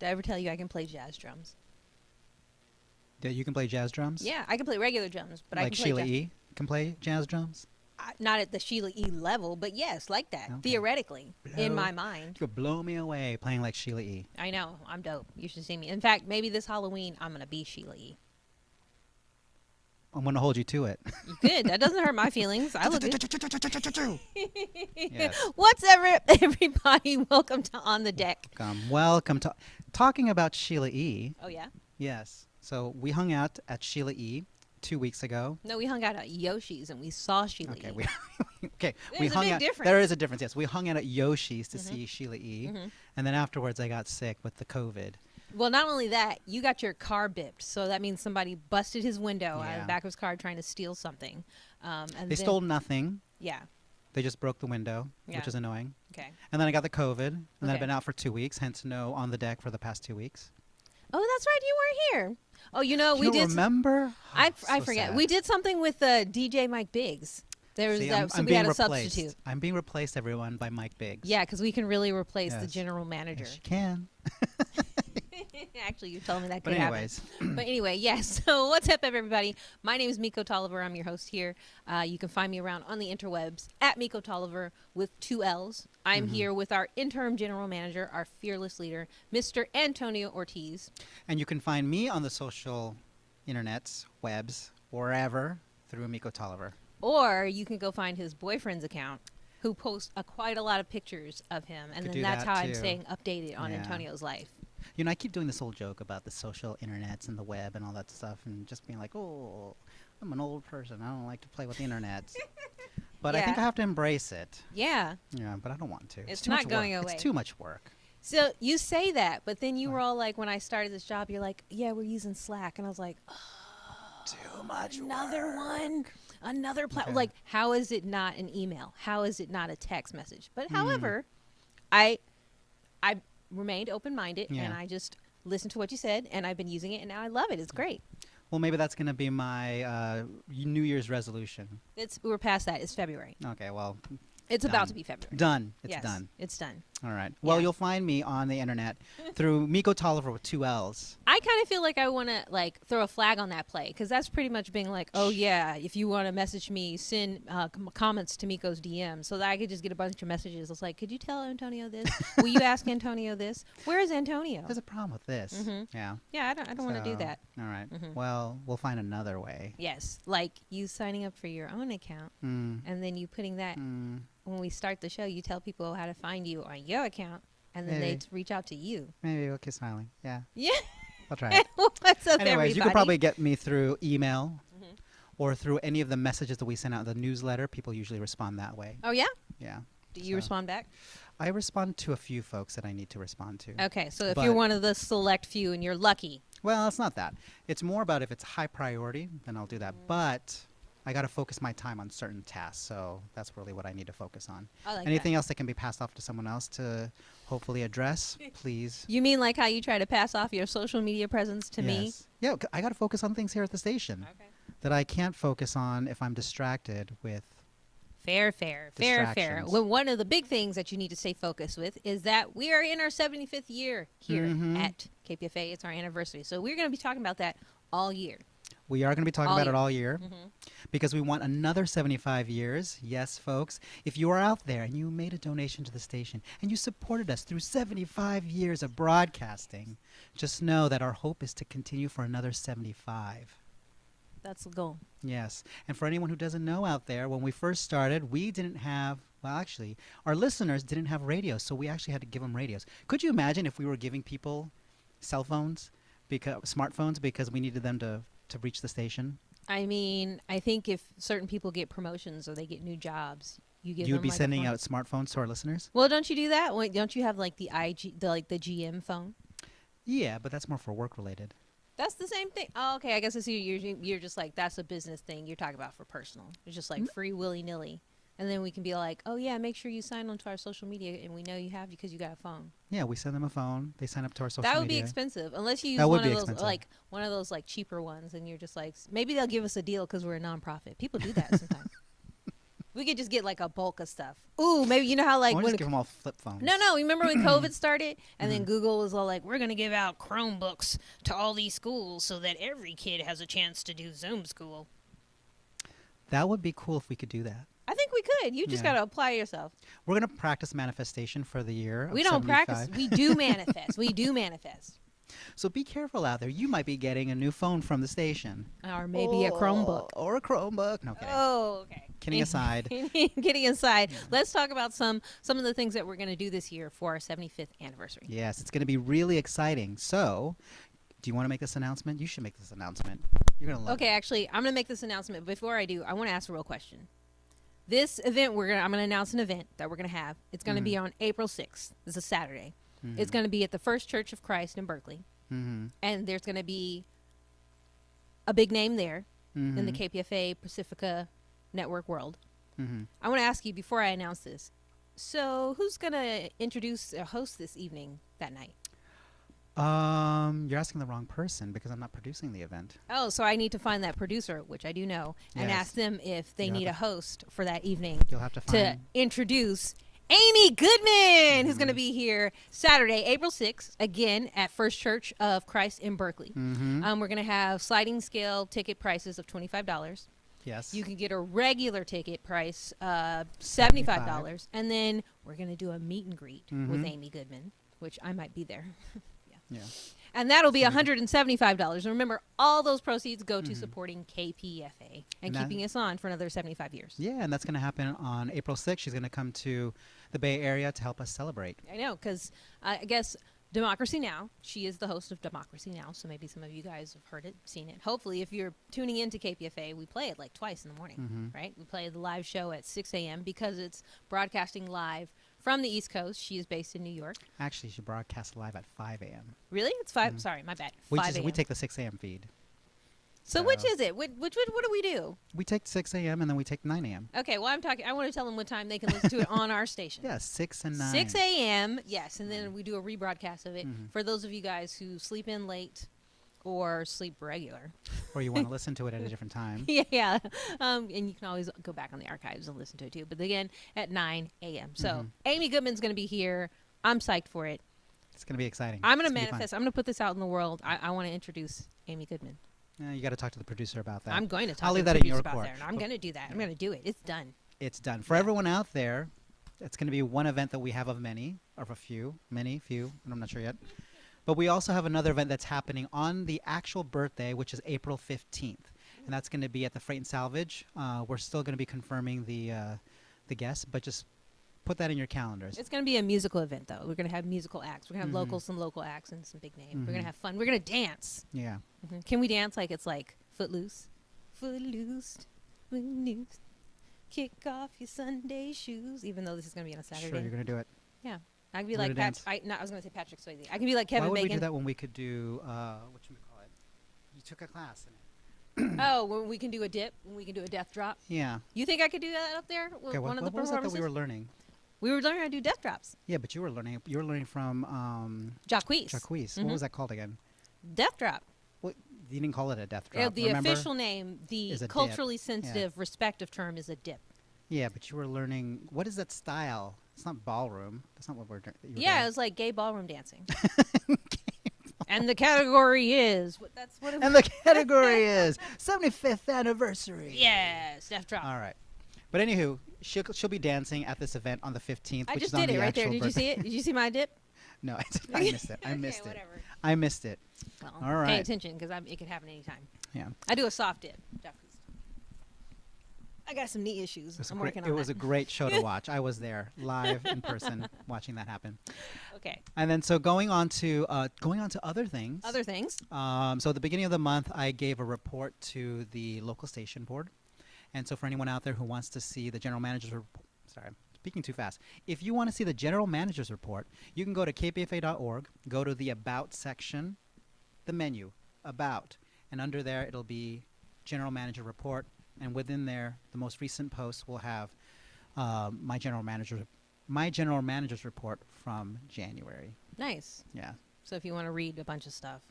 Did I ever tell you I can play jazz drums? Yeah, you can play jazz drums? Yeah, I can play regular drums, but like I can play Sheila E. can play jazz drums? Not at the Sheila E. level, but yes, like that, Okay. theoretically, in my mind. You could blow me away playing like Sheila E. I know. I'm dope. You should see me. In fact, maybe this Halloween, I'm going to be Sheila E. I'm going to hold you to it. Good. That doesn't hurt my feelings. I look good. Yes. What's everybody? Welcome to On the Deck. Welcome to talking about Sheila E. Oh, yeah? Yes. So we hung out at Sheila E. 2 weeks ago. No, we hung out at Yoshi's and we saw Sheila Okay, E. we There's hung a big out. difference. There is a difference. Yes, we hung out at Yoshi's to see Sheila E. And then afterwards, I got sick with the COVID. Well, not only that, you got your car bipped, so that means somebody busted his window out of the back of his car trying to steal something. And they stole nothing. Yeah. They just broke the window, Yeah. which is annoying. Okay. And then I got the COVID, and then I've Okay. been out for 2 weeks, hence no On the Deck for the past 2 weeks. Oh, that's right. You weren't here. Oh, you know, we You did. don't remember? I So forget. sad. We did something with DJ Mike Biggs. There was See, that, so I'm we being had a replaced. substitute. I'm being replaced, everyone, by Mike Biggs. Yeah, because we can really replace the Yes. general manager. Yes, you can. Actually, you told me that But could anyways. happen. But anyway, yes. So what's up, everybody? My name is mikO Tolliver. I'm your host here. You can find me around on the interwebs at mikO Tolliver with 2 L's. I'm here with our interim general manager, our fearless leader, Mr. Antonio Ortiz. And you can find me on the social internets, webs, wherever, through mikO Tolliver. Or you can go find his boyfriend's account, who posts quite a lot of pictures of him. And Could then do that's that how I'm too. staying updated on Yeah. Antonio's life. You know, I keep doing this whole joke about the social internets and the web and all that stuff and just being like, oh, I'm an old person. I don't like to play with the internet. But I think I Yeah. have to embrace it. Yeah. Yeah, but I don't want to. It's too not much going work. away. It's too much work. So you say that, but then you were all like, when I started this job, you're like, yeah, we're using Slack. And I was like, Too much another one, another platform. Okay. Like, how is it not an email? How is it not a text message? But Hmm. however, I remained open-minded Yeah. and I just listened to what you said, and I've been using it, and now I love it. It's great. Well, maybe that's going to be my New Year's resolution. We're past that. It's February. Okay, well, It's about Done. to be February. done. It's Yes, done. It's done. All right. Well, Yeah. you'll find me on the internet through mikO Tolliver with 2 L's. I kind of feel like I want to throw a flag on that play, because that's pretty much being like, oh yeah, if you want to message me, send comments to mikO's DM, so that I could just get a bunch of messages. It's like, could you tell Antonio this? Will you ask Antonio this? Where is Antonio? There's a problem with this. Yeah. Yeah, I don't want to do So, that. All right. Well, we'll find another way. Yes, like you signing up for your own account, Mm. and then you putting that when we start the show, you tell people how to find you on your account, and then they Maybe. reach out to you. Maybe we'll keep smiling. Yeah. Yeah. I'll try it. What's up, Anyways, everybody? you can probably get me through email or through any of the messages that we send out in the newsletter. People usually respond that way. Oh yeah. Yeah. Do you So- respond back? I respond to a few folks that I need to respond to. Okay, so if But- you're one of the select few and you're lucky. Well, it's not that. It's more about if it's high priority, then I'll do that. But I got to focus my time on certain tasks. So that's really what I need to focus on. I like Anything else that can be passed off to someone else to hopefully address, please. You mean like how you try to pass off your social media presence to me? Yes. Yeah, I got to focus on things here at the station Okay. that I can't focus on if I'm distracted with. Fair. Distractions. Well, one of the big things that you need to stay focused with is that we are in our 75th year here at KPFA. It's our anniversary. So we're going to be talking about that all year. We are going to be talking All about year. it all year because we want another 75 years. Yes, folks. If you are out there and you made a donation to the station and you supported us through 75 years of broadcasting, just know that our hope is to continue for another 75. That's the goal. Yes. And for anyone who doesn't know out there, when we first started, we didn't have, well, actually, our listeners didn't have radios, so we actually had to give them radios. Could you imagine if we were giving people cell phones, smartphones, because we needed them to reach the station? I mean, I think if certain people get promotions or they get new jobs, you give You them would be like a sending phone. out smartphones to our listeners? Well, don't you do that? Don't you have like the the GM phone? Yeah, but that's more for work related. That's the same thing. Oh, okay. I guess I see you're just like, that's a business thing. You're talking about for personal. It's just like free willy-nilly. And then we can be like, oh, yeah, make sure you sign on to our social media, and we know you have because you got a phone. Yeah, we send them a phone. They sign up to our social That would be media. expensive, unless you use That would one of be those expensive. one of those like cheaper ones, and you're just like, maybe they'll give us a deal because we're a nonprofit. People do that sometimes. We could just get like a bulk of stuff. Ooh, maybe you know how like We'll when just give them all flip phones. No. Remember when COVID started, and then Google was all like, "We're gonna give out Chromebooks to all these schools so that every kid has a chance to do Zoom school." That would be cool if we could do that. I think we could. You just gotta apply yourself. We're gonna practice manifestation for the year. We don't 75. practice. We do manifest. We do manifest. So be careful out there. You might be getting a new phone from the station, Or maybe a Chromebook. or a Chromebook. No kidding. Oh, okay. Kidding aside. Kidding aside. Let's talk about some of the things that we're going to do this year for our 75th anniversary. Yes, it's going to be really exciting. So, do you want to make this announcement? You should make this announcement. You're going to love it. Okay, actually, I'm going to make this announcement. Before I do, I want to ask a real question. This event, I'm going to announce an event that we're going to have. It's going to be on April 6th. It's a Saturday. It's going to be at the First Church of Christ in Berkeley. And there's going to be a big name there in the KPFA Pacifica Network world. I want to ask you before I announce this. So who's going to introduce or host this evening that night? You're asking the wrong person because I'm not producing the event. Oh, so I need to find that producer, which I do know, and Yes. ask them if they need a host for that evening You'll have to to find. introduce Amy Goodman, who's going to be here Saturday, April 6th, again at First Church of Christ in Berkeley. We're going to have sliding scale ticket prices of $25. Yes. You can get a regular ticket price $75, and then we're going to do a meet and greet with Amy Goodman, which I might be there. Yeah. And that'll be $175. And remember, all those proceeds go to supporting KPFA and keeping us on for another 75 years. Yeah, and that's going to happen on April 6th. She's going to come to the Bay Area to help us celebrate. I know, because I guess Democracy Now!, she is the host of Democracy Now!, so maybe some of you guys have heard it, seen it. Hopefully, if you're tuning into KPFA, we play it like twice in the morning, right? We play the live show at 6 a.m. because it's broadcasting live from the East Coast. She is based in New York. Actually, she broadcasts live at 5 a.m. Really? It's 5? Sorry, my bad. We 5 a.m. take the 6 a.m. feed. So which is it? What do we do? We take 6 a.m. and then we take 9 a.m. Okay, well, I want to tell them what time they can listen to it on our station. Yeah, 6 and 9. 6 a.m., yes, and then we do a rebroadcast of it for those of you guys who sleep in late or sleep regular. Or you want to listen to it at a different time. Yeah. And you can always go back on the archives and listen to it, too. But again, at 9 a.m. So Amy Goodman's going to be here. I'm psyched for it. It's going to be exciting. I'm going to manifest. I'm going to put this out in the world. I want to introduce Amy Goodman. You got to talk to the producer about that. I'm going to talk I'll to leave the that in your producer about report. that. I'm going to do that. I'm going to do it. It's done. It's done. For everyone out there, it's going to be one event that we have of many, or of a few, few, and I'm not sure yet. But we also have another event that's happening on the actual birthday, which is April 15th. And that's going to be at the Freight and Salvage. We're still going to be confirming the guests, but just put that in your calendars. It's going to be a musical event, though. We're going to have musical acts. We're going to have some local acts and some big names. We're going to have fun. We're going to dance. Yeah. Can we dance like it's like Footloose? Footloose, footloose, kick off your Sunday shoes. Even though this is going to be on a Saturday. Sure, you're going to do it. Yeah. I can be We're like gonna I was going to say Patrick Swayze. I can be like Kevin Why would Bacon. we do that when we could do, whatchamacallit? You took a class in it. Oh, when we can do a dip, when we can do a death drop. Yeah. You think I could do that up there? Okay, One of the what was that performances? we were learning? We were learning how to do death drops. Yeah, but you were learning from Jacques. What was that called again? Death drop. Well, you didn't call it a death drop. The remember? official name, the Is a culturally dip. sensitive, respective term is a dip. Yeah, but you were learning. What is that style? It's not ballroom. That's not what we're doing. Yeah, it was like gay ballroom dancing. And the category is that's what. And the category is 75th anniversary. Yes, death drop. All right, but anywho, she'll be dancing at this event on the 15th. I which just is on did it the right there. actual Did you see it? Did you see my dip? No, I missed it. I missed it. Whatever. I missed it. Well, All right. Pay attention because it can happen anytime. Yeah. I do a soft dip. I got some knee issues. I'm working on It was that. a great show to watch. I was there live in person watching that happen. Okay. And then so going on to other things. Other things. So at the beginning of the month, I gave a report to the local station board. And so for anyone out there who wants to see the general manager's report, sorry, I'm speaking too fast. If you want to see the general manager's report, you can go to kpfa.org, go to the About section, the menu, About, and under there it'll be general manager report. And within there, the most recent post will have my general manager's report from January. Nice. Yeah. So if you want to read a bunch of stuff.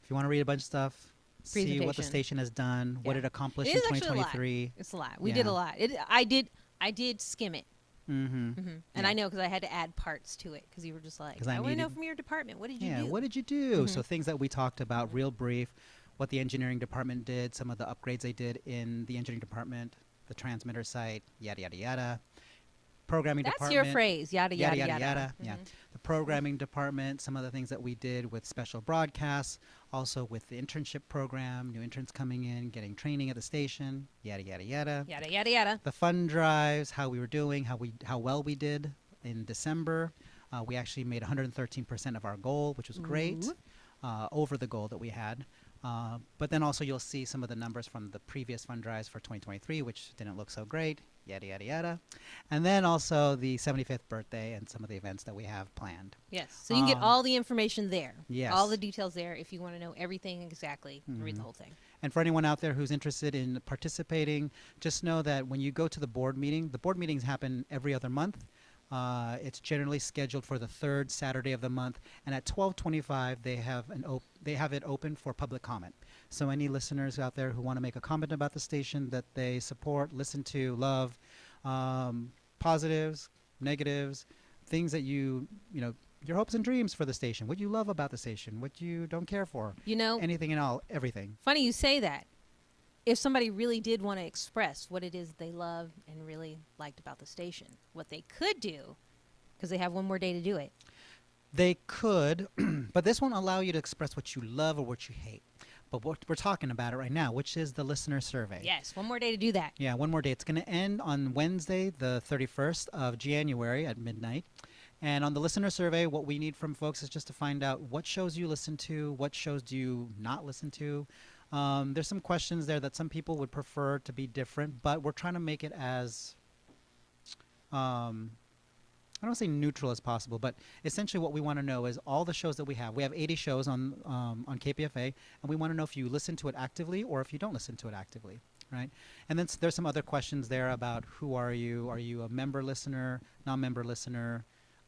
If you want to read a bunch of stuff, see what the Presentation. station has done, what Yeah. it accomplished It in is actually a lot. 2023. It's a lot. We Yeah. did a lot. I did I did skim it. Mm-hmm. And I know because I had to add parts to it because you were just like, 'Cause I I want to know needed- from your department, what did you Yeah, do? what did you do? So things that we talked about, real brief, what the engineering department did, some of the upgrades they did in the engineering department, the transmitter site, yada, yada, yada. Programming That's department. your phrase, yada, yada, yada. Yeah. The programming department, some of the things that we did with special broadcasts, also with the internship program, new interns coming in, getting training at the station, yada, yada, yada. Yada, yada, yada. The fund drives, how we were doing, how well we did in December. We actually made 113% of our goal, which was great, over the goal that we had. But then also you'll see some of the numbers from the previous fund drives for 2023, which didn't look so great, yada, yada, yada. And then also the 75th birthday and some of the events that we have planned. Yes. So you can get all the information there. Yes. All the details there if you want to know everything exactly. Read the whole thing. And for anyone out there who's interested in participating, just know that when you go to the board meetings happen every other month. It's generally scheduled for the third Saturday of the month, and at 12:25 they have it open for public comment. So any listeners out there who want to make a comment about the station that they support, listen to, love, positives, negatives, things that you know, your hopes and dreams for the station, what you love about the station, what you don't care for, You know, anything and all, everything. funny you say that. If somebody really did want to express what it is they love and really liked about the station, what they could do, because they have one more day to do it. They could, but this won't allow you to express what you love or what you hate. But what we're talking about it right now, which is the listener survey. Yes, one more day to do that. Yeah, one more day. It's going to end on Wednesday, the 31st of January at midnight. And on the listener survey, what we need from folks is just to find out what shows you listen to, what shows do you not listen to. There's some questions there that some people would prefer to be different, but we're trying to make it as, I don't want to say neutral as possible, but essentially what we want to know is all the shows that we have. We have 80 shows on KPFA, and we want to know if you listen to it actively or if you don't listen to it actively, right? And then there's some other questions there about who are you? Are you a member listener, non-member listener?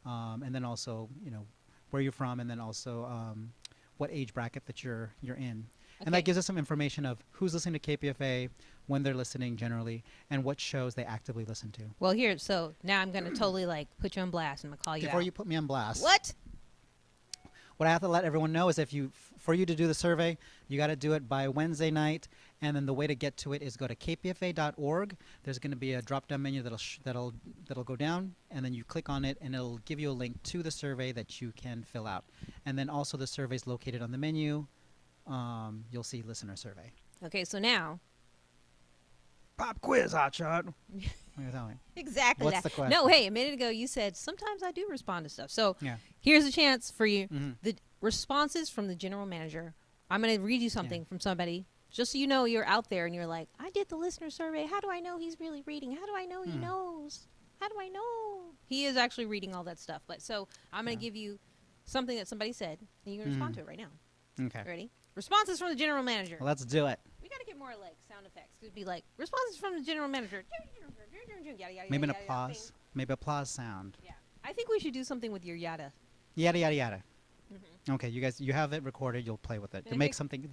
And then also, you know, where you're from, and then also what age bracket that you're in. And that gives us some information of who's listening to KPFA, when they're listening generally, and what shows they actively listen to. Well, here, so now I'm going to totally like put you on blast. I'm going to call you Before out. you put me on blast. What? What I have to let everyone know is for you to do the survey, you got to do it by Wednesday night, and then the way to get to it is go to kpfa.org. There's going to be a drop-down menu that'll go down, and then you click on it, and it'll give you a link to the survey that you can fill out. And then also the survey's located on the menu. You'll see listener survey. Okay, so now. Pop quiz, hotshot. What are you telling me? Exactly What's that. the question? No, hey, a minute ago you said sometimes I do respond to stuff. So Yeah. here's a chance for you. Mhm. The responses from the general manager. I'm going to read you something from somebody just so you know you're out there and you're like, I did the listener survey. How do I know he's really reading? How do I know he knows? How do I know? He is actually reading all that stuff. But so I'm going to give you something that somebody said, and you can respond to it right now. Okay. Ready? Responses from the general manager. Let's do it. We got to get more like sound effects. It'd be like responses from the general manager. Yada, yada, Maybe an yada, yada, applause. thing. Maybe applause sound. Yeah. I think we should do something with your yada. Yada yada yada. Okay, you guys, you have it recorded. You'll play with it. They'll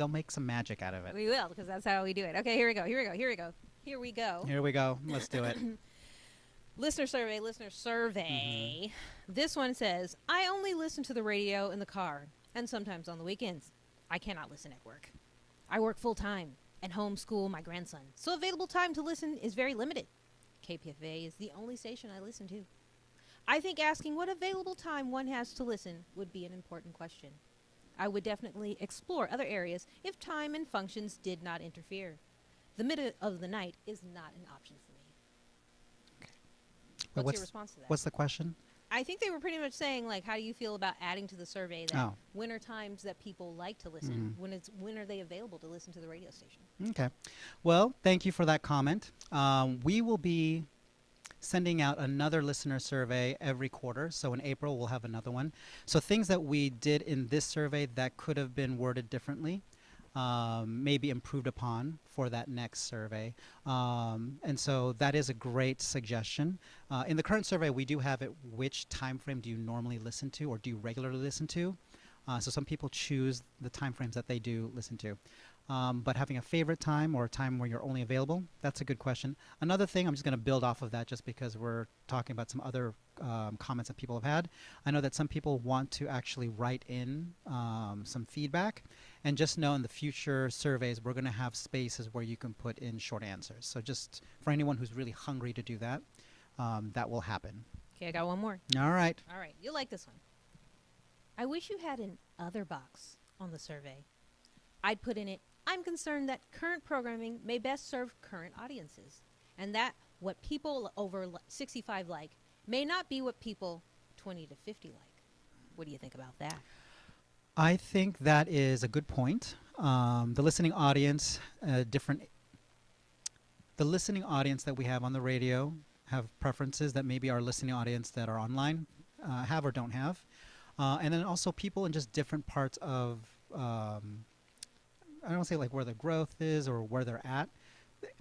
make some magic out of it. We will, because that's how we do it. Okay, here we go. Here we go. Here we go. Here we go. Here we go. Let's do it. Listener survey. Listener survey. This one says, I only listen to the radio in the car and sometimes on the weekends. I cannot listen at work. I work full time and homeschool my grandson, so available time to listen is very limited. KPFA is the only station I listen to. I think asking what available time one has to listen would be an important question. I would definitely explore other areas if time and functions did not interfere. The middle of the night is not an option for me. What's your response to that? What's the question? I think they were pretty much saying, like, how do you feel about adding to the survey that when are times that people like to listen? When are they available to listen to the radio station? Okay. Well, thank you for that comment. We will be sending out another listener survey every quarter. So in April, we'll have another one. So things that we did in this survey that could have been worded differently, maybe improved upon for that next survey. And so that is a great suggestion. In the current survey, we do have it, which time frame do you normally listen to or do you regularly listen to? So some people choose the time frames that they do listen to. But having a favorite time or a time where you're only available, that's a good question. Another thing, I'm just going to build off of that just because we're talking about some other comments that people have had. I know that some people want to actually write in some feedback. And just know in the future surveys, we're going to have spaces where you can put in short answers. So just for anyone who's really hungry to do that, that will happen. Okay, I got one more. All right. All right, you'll like this one. I wish you had an other box on the survey. I'd put in it, I'm concerned that current programming may best serve current audiences, and that what people over 65 like may not be what people 20 to 50 like. What do you think about that? I think that is a good point. The listening audience, the listening audience that we have on the radio have preferences that maybe our listening audience that are online have or don't have. And then also people in just different parts of, I don't say like where the growth is or where they're at.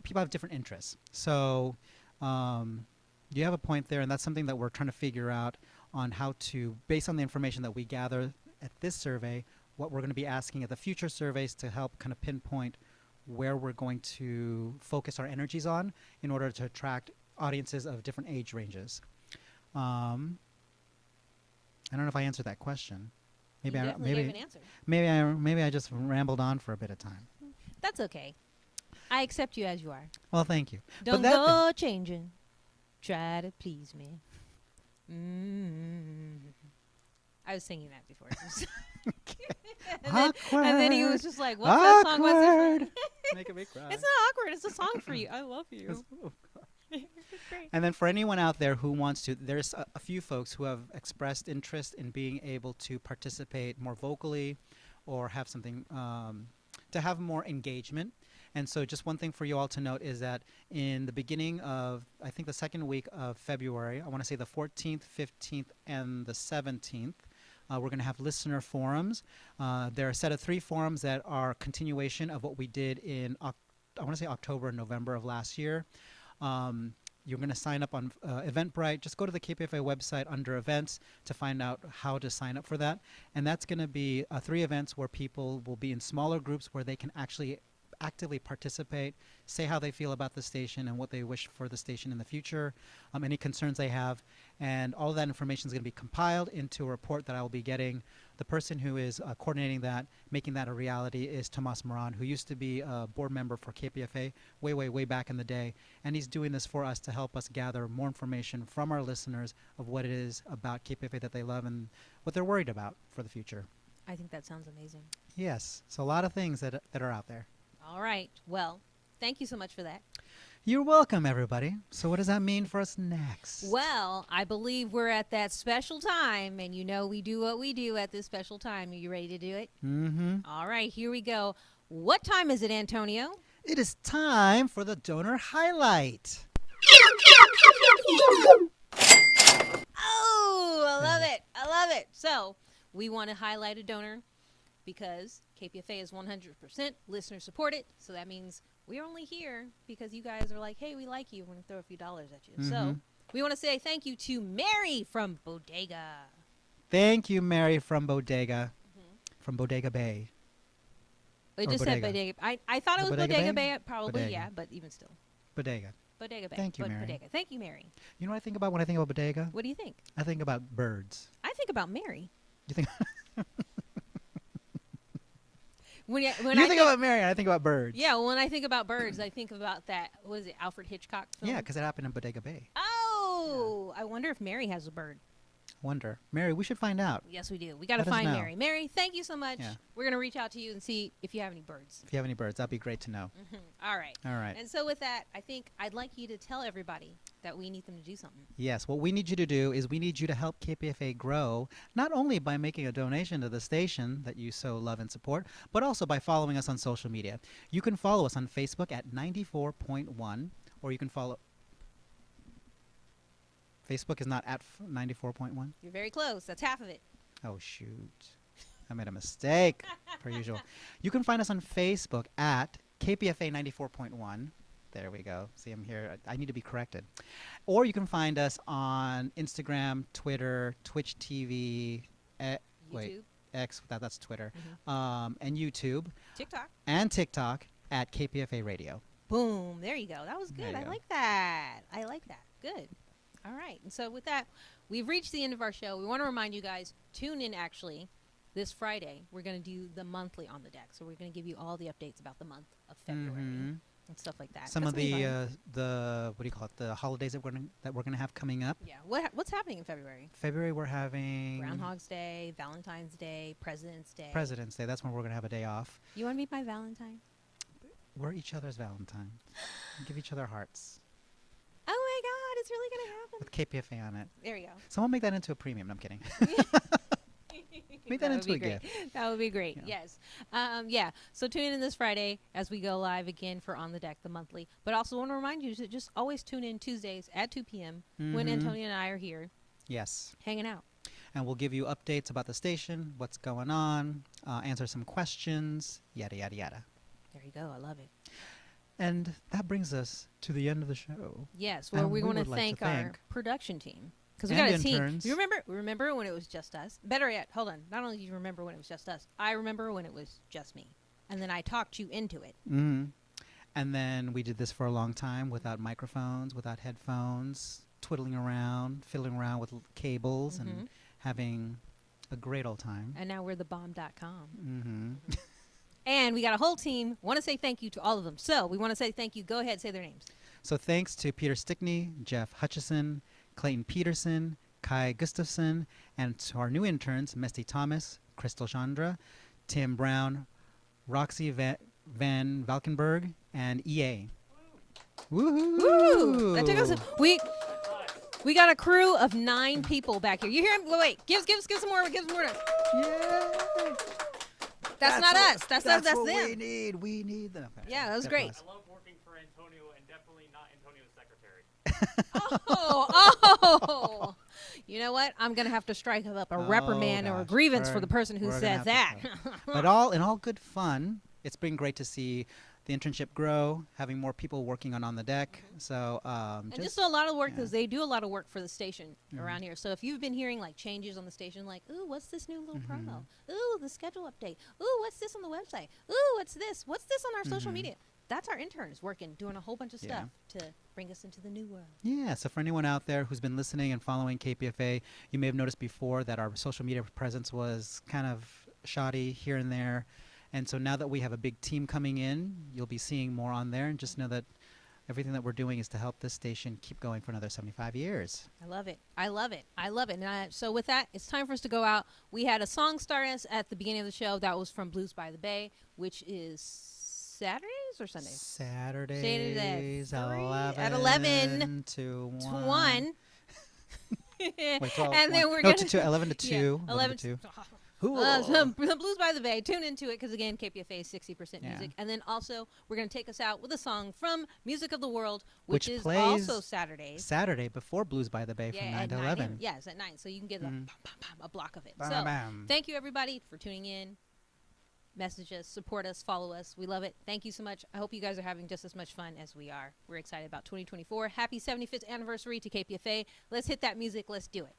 People have different interests. So you have a point there, and that's something that we're trying to figure out on how to, based on the information that we gather at this survey, what we're going to be asking at the future surveys to help kind of pinpoint where we're going to focus our energies on in order to attract audiences of different age ranges. I don't know if I answered that question. Maybe You definitely gave an answer. Maybe I just rambled on for a bit of time. That's okay. I accept you as you are. Well, thank you. Don't go changing. Try to please me. I was singing that before. and then he was just like, "What's that song? What's that song?" Making me cry. It's not awkward. It's a song for you. I love you. Great. And then for anyone out there who wants to, there's a few folks who have expressed interest in being able to participate more vocally or have something to have more engagement. And so just one thing for you all to note is that in the beginning of, I think the second week of February, I want to say the 14th, 15th, and the 17th, we're going to have listener forums. There are a set of 3 forums that are continuation of what we did in, I want to say October and November of last year. You're going to sign up on Eventbrite. Just go to the KPFA website under events to find out how to sign up for that. And that's going to be 3 events where people will be in smaller groups where they can actually actively participate, say how they feel about the station and what they wish for the station in the future, any concerns they have. And all of that information is going to be compiled into a report that I will be getting. The person who is coordinating that, making that a reality, is Tomas Moran, who used to be a board member for KPFA way back in the day. And he's doing this for us to help us gather more information from our listeners of what it is about KPFA that they love and what they're worried about for the future. I think that sounds amazing. Yes. So a lot of things that are out there. All right. Well, thank you so much for that. You're welcome, everybody. So what does that mean for us next? Well, I believe we're at that special time, and you know we do what we do at this special time. Are you ready to do it? Mm-hmm. All right, here we go. What time is it, Antonio? It is time for the donor highlight. Oh, I love it. I love it. So we want to highlight a donor because KPFA is 100% listener supported. So that means we're only here because you guys are like, hey, we like you. We're going to throw a few dollars at you. Mm-hmm. So we want to say thank you to Mary from Bodega. Thank you, Mary from Bodega, from Bodega Bay. It Or just said Bodega. Bodega. I thought it was Bodega Bodega Bay? Bay, probably, Bodega. yeah, but even still. Bodega. Bodega Bay. Thank you, Mary. Bodega. Thank you, Mary. You know what I think about when I think about Bodega? What do you think? I think about birds. I think about Mary. You think? When You I think about Mary, and I think about birds. Yeah, when I think about birds, I think about that, what is it, Alfred Hitchcock film? Yeah, because it happened in Bodega Bay. Oh, I wonder if Mary has a bird. Wonder. Mary, we should find out. Yes, we do. We got to Let us find know. Mary. Mary, thank you so much. Yeah. We're going to reach out to you and see if you have any birds. If you have any birds, that'd be great to know. All right. All right. And so with that, I think I'd like you to tell everybody that we need them to do something. Yes, what we need you to do is we need you to help KPFA grow, not only by making a donation to the station that you so love and support, but also by following us on social media. You can follow us on Facebook at 94.1, or you can follow... Facebook is not at 94.1? You're very close. That's half of it. Oh, shoot. I made a mistake, per usual. You can find us on Facebook at KPFA 94.1. There we go. See, I'm here. I need to be corrected. Or you can find us on Instagram, Twitter, Twitch TV, YouTube. X, that's Twitter, and YouTube. TikTok. And TikTok at KPFA Radio. Boom. There you go. That was good. I go. like that. I like that. Good. All right. And so with that, we've reached the end of our show. We want to remind you guys, tune in actually this Friday. We're going to do the monthly On the Deck. So we're going to give you all the updates about the month of February and stuff like that. Some That's of the what do you call it? The holidays that we're gonna have coming up. Yeah. What's happening in February? February we're having Groundhog's Day, Valentine's Day, President's Day. President's Day. That's when we're gonna have a day off. You want to be my Valentine? We're each other's Valentine. Give each other hearts. Oh my God! It's really gonna happen. With KPFA on it. There you go. Someone make that into a premium. No, I'm kidding. Make that into a gift. That would be great. Yeah. Yes. Yeah. So tune in this Friday as we go live again for On the Deck, the monthly. But also want to remind you to just always tune in Tuesdays at 2 p.m. when Antonia and I are here. Yes. Hanging out. And we'll give you updates about the station, what's going on, answer some questions, yada, yada, yada. There you go. I love it. And that brings us to the end of the show. Yes. Well, we want to thank our production team. Because we got a team. You remember when it was just us? Better yet, hold on. Not only do you remember when it was just us, I remember when it was just me. And then I talked you into it. And then we did this for a long time without microphones, without headphones, fiddling around with cables and having a great old time. And now we're thebomb.com. And we got a whole team. Want to say thank you to all of them. So we want to say thank you. Go ahead, say their names. So thanks to Peter Stickney, Jeff Hutchison, Clayton Peterson, Kai Gustafson, and to our new interns, Misty Thomas, Crystal Chandra, Tim Brown, Roxy Van Valkenburg, and EA. Woohoo! Woo! That took us. We got a crew of 9 people back here. You hear him? Wait. Give some more. Give some more. Yay! That's not us. That's what them. We need them. Okay. Yeah, that was great. I love working for Antonio and definitely not Antonio's secretary. Oh. You know what? I'm going to have to strike up a reprimand or a grievance for the person who said that. But in all good fun, it's been great to see the internship grow, having more people working on the deck. So and just a lot of work because they do a lot of work for the station around here. So if you've been hearing like changes on the station, like, ooh, what's this new little promo? Ooh, the schedule update. Ooh, what's this on the website? Ooh, what's this? What's this on our social media? That's our interns working, doing a whole bunch of stuff to bring us into the new world. Yeah, so for anyone out there who's been listening and following KPFA, you may have noticed before that our social media presence was kind of shoddy here and there. And so now that we have a big team coming in, you'll be seeing more on there. And just know that everything that we're doing is to help this station keep going for another 75 years. I love it. I love it. I love it. And so with that, it's time for us to go out. We had a song start us at the beginning of the show. That was from Blues by the Bay, which is Saturdays or Sundays? Saturdays at 11 to 1. Wait, 12, and then we're going to 11 to 2. Yeah, 11 to 2. Blues by the Bay. Tune into it because, again, KPFA is 60% music. And then also, we're going to take us out with a song from Music of the World, which is also Saturdays. Saturday before Blues by the Bay from 9 to 11. Yes, at 9. So you can get a block of it. So thank you, everybody, for tuning in. Message us, support us, follow us. We love it. Thank you so much. I hope you guys are having just as much fun as we are. We're excited about 2024. Happy 75th anniversary to KPFA. Let's hit that music. Let's do it.